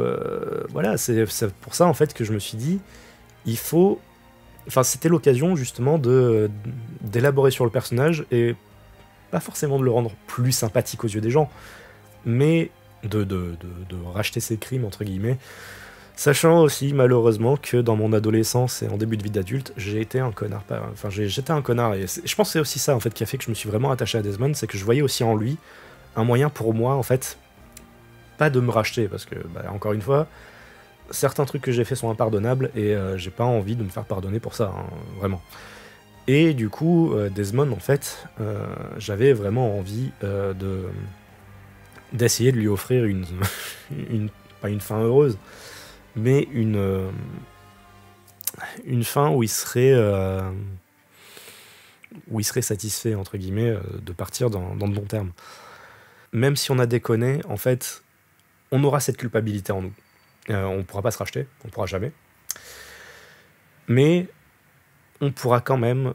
voilà, c'est pour ça, en fait, que je me suis dit, il faut... Enfin, c'était l'occasion justement d'élaborer sur le personnage, et pas forcément de le rendre plus sympathique aux yeux des gens, mais de racheter ses crimes, entre guillemets, sachant aussi malheureusement que dans mon adolescence et en début de vie d'adulte, j'ai été un connard. Enfin, j'étais un connard, et je pense que c'est aussi ça en fait qui a fait que je me suis vraiment attaché à Desmond, c'est que je voyais aussi en lui un moyen pour moi, en fait, pas de me racheter, parce que, bah, encore une fois, certains trucs que j'ai fait sont impardonnables, et j'ai pas envie de me faire pardonner pour ça, hein, vraiment. Et du coup, Desmond, en fait, j'avais vraiment envie d'essayer de lui offrir pas une fin heureuse, mais une fin où il serait satisfait, entre guillemets, de partir dans de bons termes. Même si on a déconné, en fait, on aura cette culpabilité en nous. On ne pourra pas se racheter, on ne pourra jamais. Mais on pourra quand même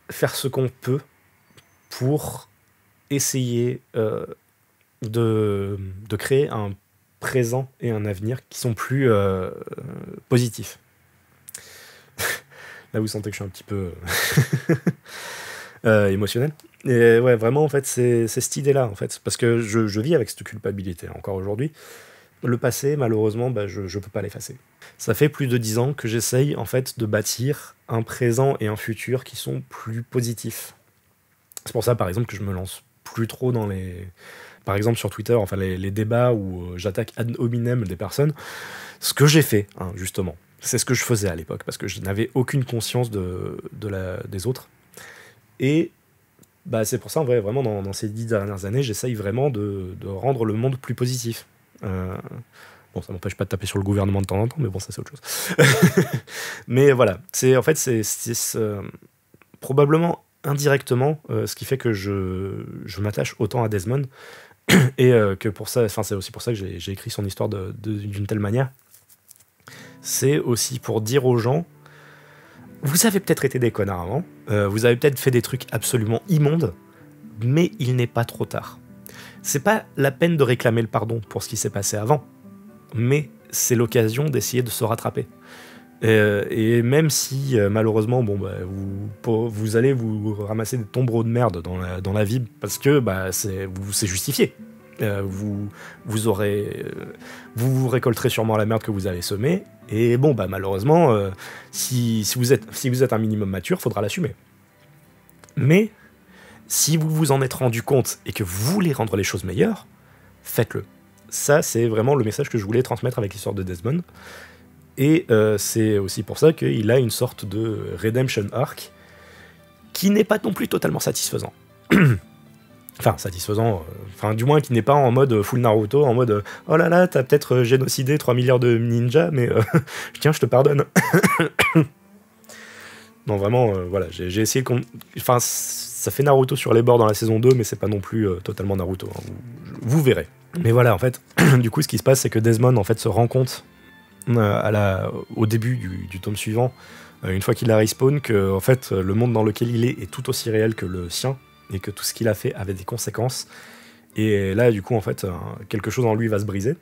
faire ce qu'on peut pour essayer de créer un présent et un avenir qui sont plus positifs. Là, vous sentez que je suis un petit peu émotionnel. Et ouais, vraiment, en fait, c'est cette idée-là, en fait. Parce que je vis avec cette culpabilité encore aujourd'hui. Le passé, malheureusement, bah, je peux pas l'effacer. Ça fait plus de 10 ans que j'essaye, en fait, de bâtir un présent et un futur qui sont plus positifs. C'est pour ça, par exemple, que je me lance plus trop dans les... Par exemple, sur Twitter, enfin, les débats où j'attaque ad hominem des personnes. Ce que j'ai fait, hein, justement, c'est ce que je faisais à l'époque, parce que je n'avais aucune conscience des autres. Et bah, c'est pour ça, en vrai, vraiment, dans ces 10 dernières années, j'essaye vraiment de rendre le monde plus positif. Bon, ça m'empêche pas de taper sur le gouvernement de temps en temps, mais bon, ça c'est autre chose. Mais voilà, c'est probablement indirectement ce qui fait que je m'attache autant à Desmond, et que pour ça, c'est aussi pour ça que j'ai écrit son histoire d'une telle manière. C'est aussi pour dire aux gens, vous avez peut-être été des connards avant, vous avez peut-être fait des trucs absolument immondes, mais il n'est pas trop tard. C'est pas la peine de réclamer le pardon pour ce qui s'est passé avant, mais c'est l'occasion d'essayer de se rattraper. Et même si malheureusement vous allez vous ramasser des tombereaux de merde dans la vie parce que c'est justifié. Vous récolterez sûrement la merde que vous avez semée et malheureusement si vous êtes un minimum mature, faudra l'assumer. Mais si vous vous en êtes rendu compte et que vous voulez rendre les choses meilleures, faites-le. Ça, c'est vraiment le message que je voulais transmettre avec l'histoire de Desmond. Et c'est aussi pour ça qu'il a une sorte de redemption arc qui n'est pas non plus totalement satisfaisant. Du moins qui n'est pas en mode full Naruto, en mode oh là là, t'as peut-être génocidé 3 milliards de ninjas, mais tiens, je te pardonne. Non, vraiment, j'ai essayé de... ça fait Naruto sur les bords dans la saison 2, mais c'est pas non plus totalement Naruto. Hein. Vous verrez. Mais voilà, en fait, du coup, ce qui se passe, c'est que Desmond, en fait, se rend compte au début du tome suivant, une fois qu'il a respawn, que en fait, le monde dans lequel il est tout aussi réel que le sien, et que tout ce qu'il a fait avait des conséquences. Et là, du coup, en fait, quelque chose en lui va se briser.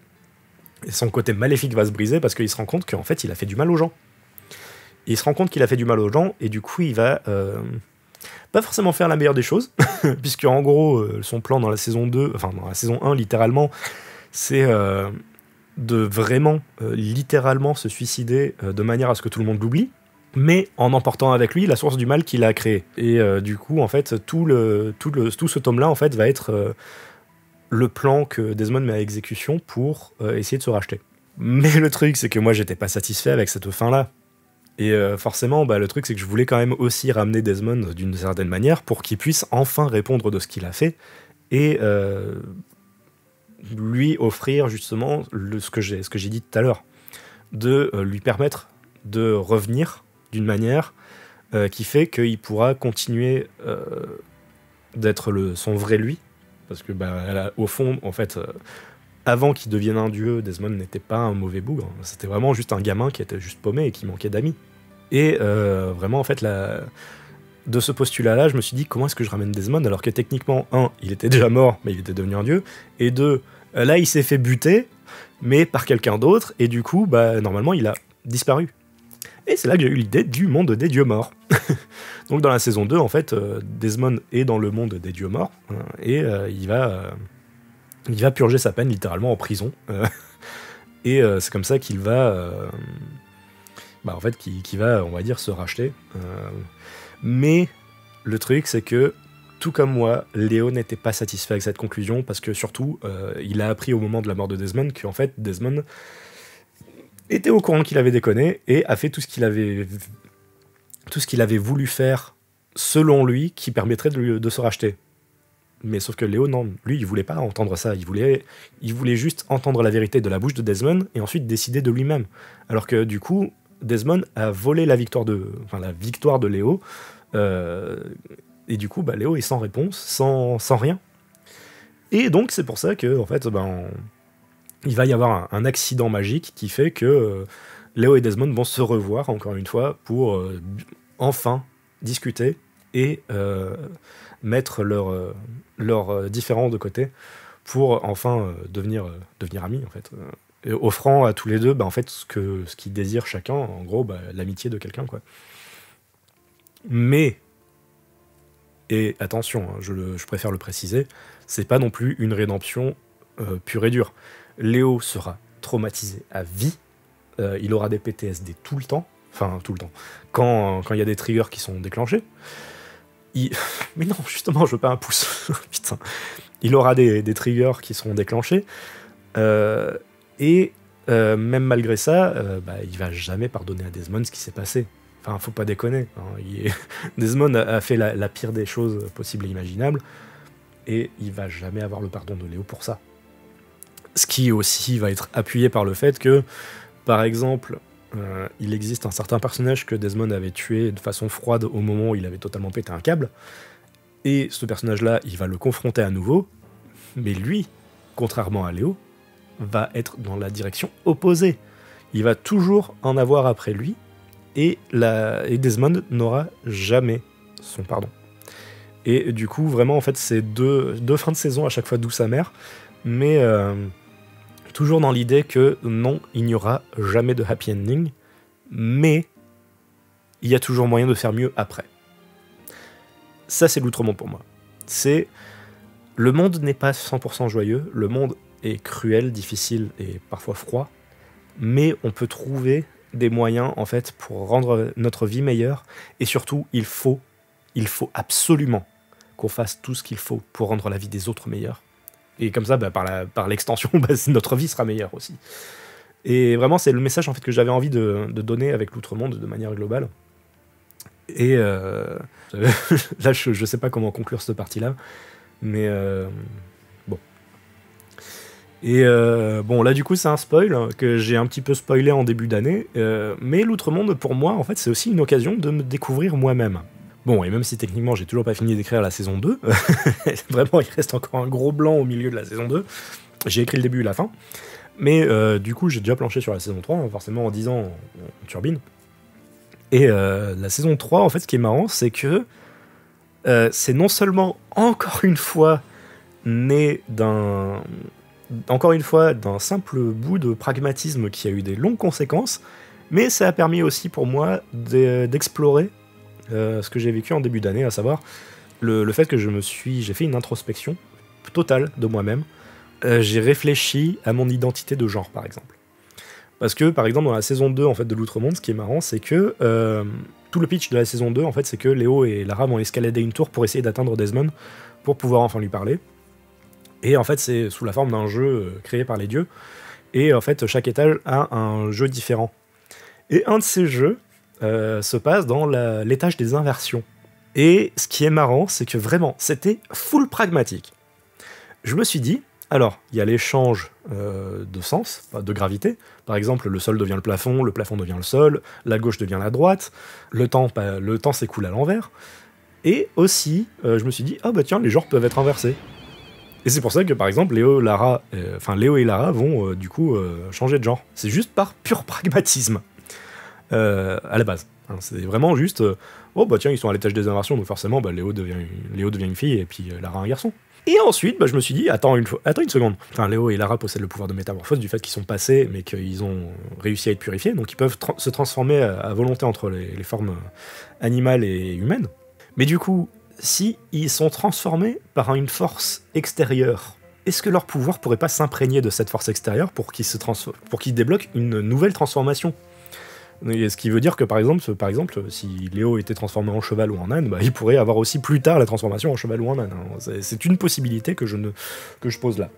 Et son côté maléfique va se briser parce qu'il se rend compte qu'en fait, il a fait du mal aux gens. Il se rend compte qu'il a fait du mal aux gens, et du coup, il va pas forcément faire la meilleure des choses, puisque en gros, son plan dans la saison 2, enfin dans la saison 1, littéralement, c'est de vraiment, littéralement se suicider de manière à ce que tout le monde l'oublie, mais en emportant avec lui la source du mal qu'il a créé. Et du coup, en fait, tout ce tome-là, en fait, va être le plan que Desmond met à exécution pour essayer de se racheter. Mais le truc, c'est que moi, j'étais pas satisfait avec cette fin-là. Et forcément, le truc, c'est que je voulais quand même aussi ramener Desmond d'une certaine manière pour qu'il puisse enfin répondre de ce qu'il a fait et lui offrir justement ce que j'ai dit tout à l'heure, de lui permettre de revenir d'une manière qui fait qu'il pourra continuer d'être son vrai lui, parce que au fond, en fait, avant qu'il devienne un dieu, Desmond n'était pas un mauvais bougre, c'était vraiment juste un gamin qui était juste paumé et qui manquait d'amis. Et vraiment, en fait, de ce postulat-là, je me suis dit, comment est-ce que je ramène Desmond alors que techniquement, 1, il était déjà mort, mais il était devenu un dieu, et 2, là, il s'est fait buter, mais par quelqu'un d'autre, et du coup, normalement, il a disparu. Et c'est là que j'ai eu l'idée du monde des dieux morts. Donc dans la saison 2, en fait, Desmond est dans le monde des dieux morts, hein, et il va purger sa peine littéralement en prison. Et c'est comme ça qu'il va... en fait, qui va, on va dire, se racheter. Mais le truc, c'est que, tout comme moi, Léo n'était pas satisfait avec cette conclusion, parce que surtout, il a appris au moment de la mort de Desmond qu'en fait, Desmond était au courant qu'il avait déconné, et a fait tout ce qu'il avait voulu faire, selon lui, qui permettrait de se racheter. Mais sauf que Léo, non, lui, il voulait pas entendre ça. Il voulait juste entendre la vérité de la bouche de Desmond, et ensuite décider de lui-même. Alors que, du coup, Desmond a volé la victoire de Léo, et du coup, Léo est sans réponse, sans rien. Et donc, c'est pour ça que, en fait, il va y avoir un accident magique qui fait que Léo et Desmond vont se revoir, encore une fois, pour enfin discuter et mettre leurs différends de côté pour enfin devenir amis, en fait. Offrant à tous les deux en fait, ce qu'ils désirent chacun, en gros l'amitié de quelqu'un, quoi. Mais, et attention, hein, je préfère le préciser, c'est pas non plus une rédemption pure et dure. Léo sera traumatisé à vie, il aura des PTSD tout le temps, quand il y a des triggers qui sont déclenchés. Mais non, justement, je veux pas un pouce. Putain. Il aura des triggers qui seront déclenchés, et même malgré ça, il va jamais pardonner à Desmond ce qui s'est passé. Enfin, faut pas déconner. Hein. Desmond a fait la pire des choses possibles et imaginables, et il va jamais avoir le pardon de Léo pour ça. Ce qui aussi va être appuyé par le fait que, par exemple, il existe un certain personnage que Desmond avait tué de façon froide au moment où il avait totalement pété un câble, et ce personnage-là, il va le confronter à nouveau, mais lui, contrairement à Léo, va être dans la direction opposée. Il va toujours en avoir après lui, et Desmond n'aura jamais son pardon. Et du coup, vraiment, en fait, c'est deux fins de saison à chaque fois douce amère, mais toujours dans l'idée que non, il n'y aura jamais de happy ending, mais il y a toujours moyen de faire mieux après. Ça, c'est l'Outre-Monde pour moi. C'est... Le monde n'est pas 100% joyeux, le monde est cruel, difficile et parfois froid, mais on peut trouver des moyens, en fait, pour rendre notre vie meilleure, et surtout, il faut absolument qu'on fasse tout ce qu'il faut pour rendre la vie des autres meilleure. Et comme ça, par l'extension, notre vie sera meilleure aussi. Et vraiment, c'est le message en fait, que j'avais envie de donner avec l'Outre-Monde de manière globale. Et là, je sais pas comment conclure cette partie-là, mais bon. Et bon, là, du coup, c'est un spoil que j'ai un petit peu spoilé en début d'année, mais l'Outre-Monde, pour moi, en fait, c'est aussi une occasion de me découvrir moi-même. Bon, et même si techniquement j'ai toujours pas fini d'écrire la saison 2, vraiment il reste encore un gros blanc au milieu de la saison 2, j'ai écrit le début et la fin, mais du coup j'ai déjà planché sur la saison 3, forcément en 10 ans on turbine. Et la saison 3, en fait ce qui est marrant, c'est que c'est non seulement encore une fois né d'un simple bout de pragmatisme qui a eu des longues conséquences, mais ça a permis aussi pour moi d'explorer ce que j'ai vécu en début d'année, à savoir le fait que j'ai fait une introspection totale de moi-même. J'ai réfléchi à mon identité de genre, par exemple. Parce que, par exemple, dans la saison 2 en fait, de l'Outre-Monde, ce qui est marrant, c'est que tout le pitch de la saison 2, en fait, c'est que Léo et Lara vont escalader une tour pour essayer d'atteindre Desmond, pour pouvoir enfin lui parler. Et en fait, c'est sous la forme d'un jeu créé par les dieux. Et en fait, chaque étage a un jeu différent. Et un de ces jeux se passe dans l'étage des inversions. Et ce qui est marrant, c'est que vraiment, c'était full pragmatique. Je me suis dit, alors, il y a l'échange de sens, de gravité. Par exemple, le sol devient le plafond devient le sol, la gauche devient la droite, le temps s'écoule à l'envers. Et aussi, je me suis dit, ah bah tiens, les genres peuvent être inversés. Et c'est pour ça que, par exemple, Léo et Lara vont du coup changer de genre. C'est juste par pur pragmatisme. À la base. Hein, c'est vraiment juste, oh bah tiens, ils sont à l'étage des inversions, donc forcément, Léo devient une fille et puis Lara un garçon. Et ensuite, je me suis dit, attends une seconde. Enfin, Léo et Lara possèdent le pouvoir de métamorphose du fait qu'ils sont passés, mais qu'ils ont réussi à être purifiés, donc ils peuvent se transformer à volonté entre les formes animales et humaines. Mais du coup, si ils sont transformés par une force extérieure, est-ce que leur pouvoir pourrait pas s'imprégner de cette force extérieure pour qu'ils débloquent une nouvelle transformation ? Et ce qui veut dire que par exemple, si Léo était transformé en cheval ou en âne, il pourrait avoir aussi plus tard la transformation en cheval ou en âne. Hein. C'est une possibilité que je pose là.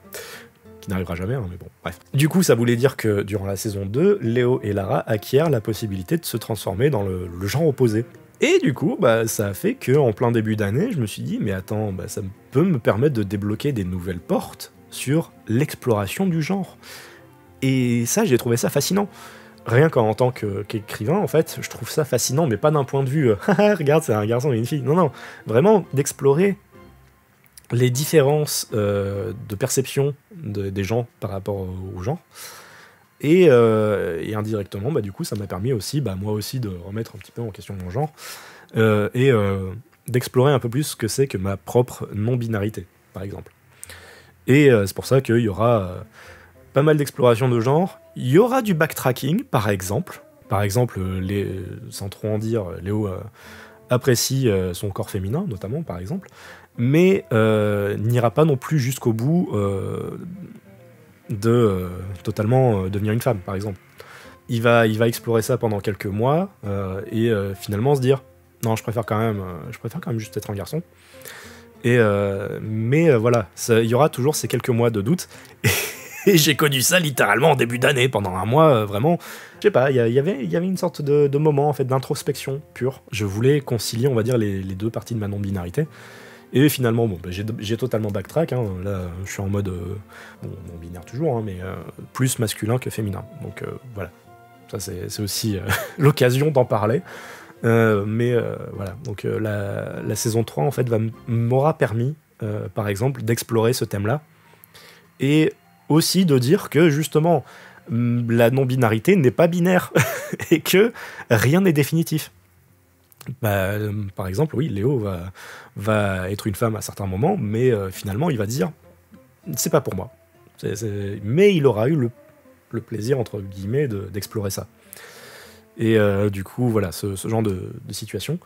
Qui n'arrivera jamais, hein, mais bon, bref. Du coup, ça voulait dire que durant la saison 2, Léo et Lara acquièrent la possibilité de se transformer dans le genre opposé. Et du coup, ça a fait qu'en plein début d'année, je me suis dit, mais attends, ça peut me permettre de débloquer des nouvelles portes sur l'exploration du genre. Et ça, j'ai trouvé ça fascinant. Rien qu'en tant qu'écrivain, en fait, je trouve ça fascinant, mais pas d'un point de vue regarde, c'est un garçon et une fille. Non, vraiment d'explorer les différences de perception des gens par rapport au genre. Et indirectement, du coup, ça m'a permis aussi, moi aussi, de remettre un petit peu en question mon genre et d'explorer un peu plus ce que c'est que ma propre non-binarité, par exemple. Et c'est pour ça qu'il y aura pas mal d'exploration de genre. Il y aura du backtracking, par exemple. Par exemple, sans trop en dire, Léo apprécie son corps féminin, notamment, par exemple, mais n'ira pas non plus jusqu'au bout de totalement devenir une femme, par exemple. Il va explorer ça pendant quelques mois et finalement se dire non, je préfère quand même juste être un garçon. Mais voilà, il y aura toujours ces quelques mois de doute. Et j'ai connu ça littéralement en début d'année, pendant un mois, vraiment. Je sais pas, il y avait une sorte de moment en fait d'introspection pure. Je voulais concilier, on va dire, les deux parties de ma non-binarité. Et finalement, j'ai totalement backtrack. Hein. Là, je suis en mode non-binaire toujours, hein, mais plus masculin que féminin. Donc voilà, ça c'est aussi l'occasion d'en parler. Mais voilà, donc la saison 3 en fait m'aura permis, par exemple, d'explorer ce thème-là. Et aussi de dire que justement la non-binarité n'est pas binaire et que rien n'est définitif. Par exemple, oui, Léo va être une femme à certains moments, mais finalement, il va dire c'est pas pour moi. Mais il aura eu le plaisir, entre guillemets, d'explorer ça. Et du coup, voilà, ce genre de situation.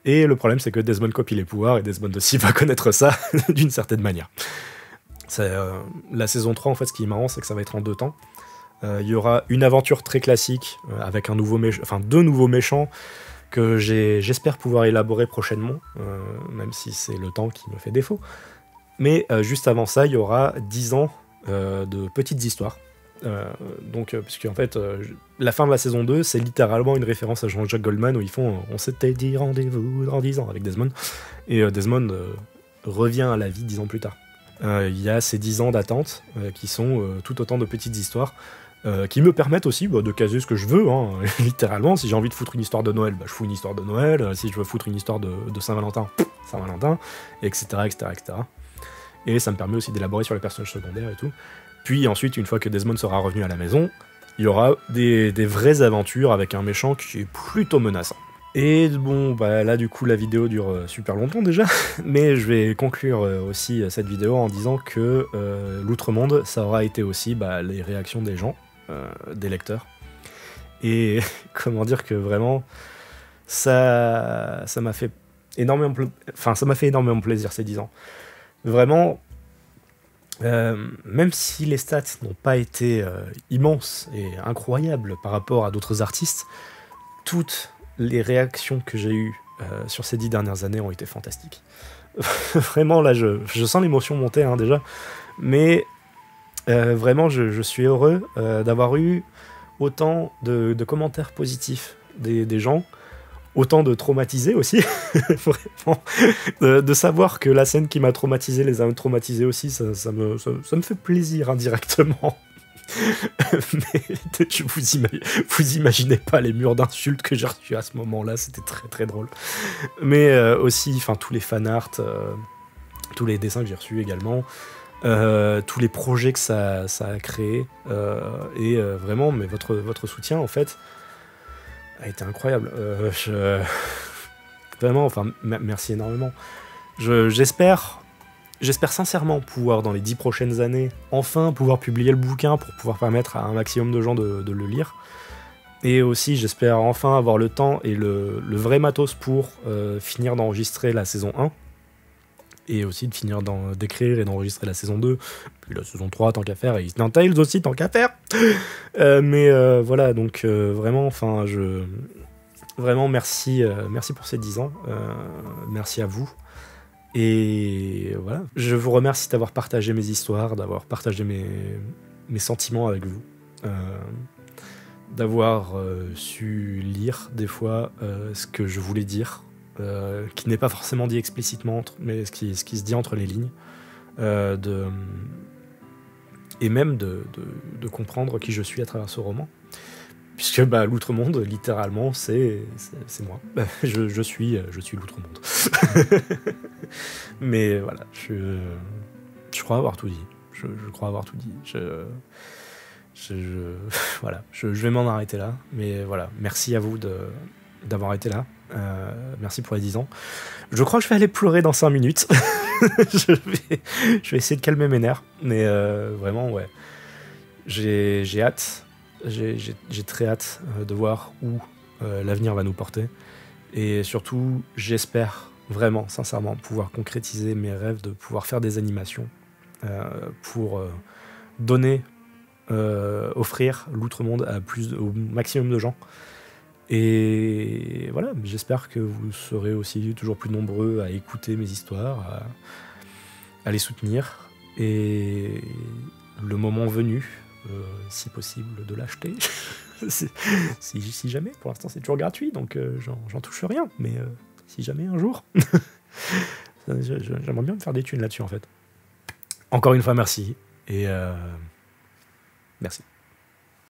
Et le problème, c'est que Desmond copie les pouvoirs, et Desmond aussi va connaître ça d'une certaine manière. La saison 3, en fait, ce qui est marrant, c'est que ça va être en 2 temps. Il y aura une aventure très classique, avec deux nouveaux méchants, que j'espère pouvoir élaborer prochainement, même si c'est le temps qui me fait défaut. Mais juste avant ça, il y aura 10 ans de petites histoires. Puisque en fait, la fin de la saison 2, c'est littéralement une référence à Jean-Jacques Goldman où ils font on s'était dit rendez-vous dans 10 ans avec Desmond. Et Desmond revient à la vie 10 ans plus tard. Il y a ces 10 ans d'attente qui sont tout autant de petites histoires qui me permettent aussi de caser ce que je veux, hein, littéralement. Si j'ai envie de foutre une histoire de Noël, je fous une histoire de Noël. Si je veux foutre une histoire de Saint-Valentin, Saint-Valentin, etc., etc., etc. Et ça me permet aussi d'élaborer sur les personnages secondaires et tout. Puis ensuite, une fois que Desmond sera revenu à la maison, il y aura des vraies aventures avec un méchant qui est plutôt menaçant. Et bon, là du coup la vidéo dure super longtemps déjà, mais je vais conclure aussi cette vidéo en disant que l'Outre-Monde, ça aura été aussi les réactions des gens, des lecteurs. Et comment dire que vraiment, ça m'a fait énormément plaisir ces 10 ans. Vraiment, même si les stats n'ont pas été immenses et incroyables par rapport à d'autres artistes, toutes les réactions que j'ai eues sur ces 10 dernières années ont été fantastiques. Vraiment, là, je sens l'émotion monter déjà, mais vraiment, je suis heureux d'avoir eu autant de commentaires positifs des gens, autant de traumatisés aussi, vraiment, de savoir que la scène qui m'a traumatisé les a traumatisés aussi, ça me fait plaisir indirectement. Mais vous imaginez pas les murs d'insultes que j'ai reçus à ce moment-là, c'était très très drôle. Mais aussi, tous les fanarts, tous les dessins que j'ai reçus également, tous les projets que ça a créé, et vraiment, mais votre soutien en fait a été incroyable. Vraiment, merci énormément. J'espère sincèrement pouvoir, dans les 10 prochaines années, enfin pouvoir publier le bouquin pour pouvoir permettre à un maximum de gens de le lire. Et aussi, j'espère enfin avoir le temps et le vrai matos pour finir d'enregistrer la saison 1. Et aussi de finir d'écrire et d'enregistrer la saison 2, puis la saison 3 tant qu'à faire, et Eastern Tales aussi tant qu'à faire. Mais voilà, donc vraiment, vraiment merci pour ces 10 ans. Merci à vous. Et voilà, je vous remercie d'avoir partagé mes histoires, d'avoir partagé mes sentiments avec vous, d'avoir su lire des fois ce que je voulais dire, qui n'est pas forcément dit explicitement, mais ce qui se dit entre les lignes, et même de comprendre qui je suis à travers ce roman. Puisque l'Outre-Monde, littéralement, c'est moi. Je suis l'Outre-Monde. Mais voilà, je crois avoir tout dit. Je crois avoir tout dit. Voilà, je vais m'en arrêter là. Mais voilà, merci à vous d'avoir été là. Merci pour les 10 ans. Je crois que je vais aller pleurer dans 5 minutes. je vais essayer de calmer mes nerfs. Mais vraiment, ouais. J'ai hâte. J'ai très hâte de voir où l'avenir va nous porter. Et surtout, j'espère vraiment, sincèrement, pouvoir concrétiser mes rêves de pouvoir faire des animations pour offrir l'Outre-Monde au maximum de gens. Et voilà, j'espère que vous serez aussi toujours plus nombreux à écouter mes histoires, à les soutenir. Et le moment venu, si possible, de l'acheter. si jamais, pour l'instant c'est toujours gratuit, donc j'en touche rien, mais si jamais un jour, j'aimerais bien me faire des thunes là-dessus en fait. Encore une fois, merci, et merci.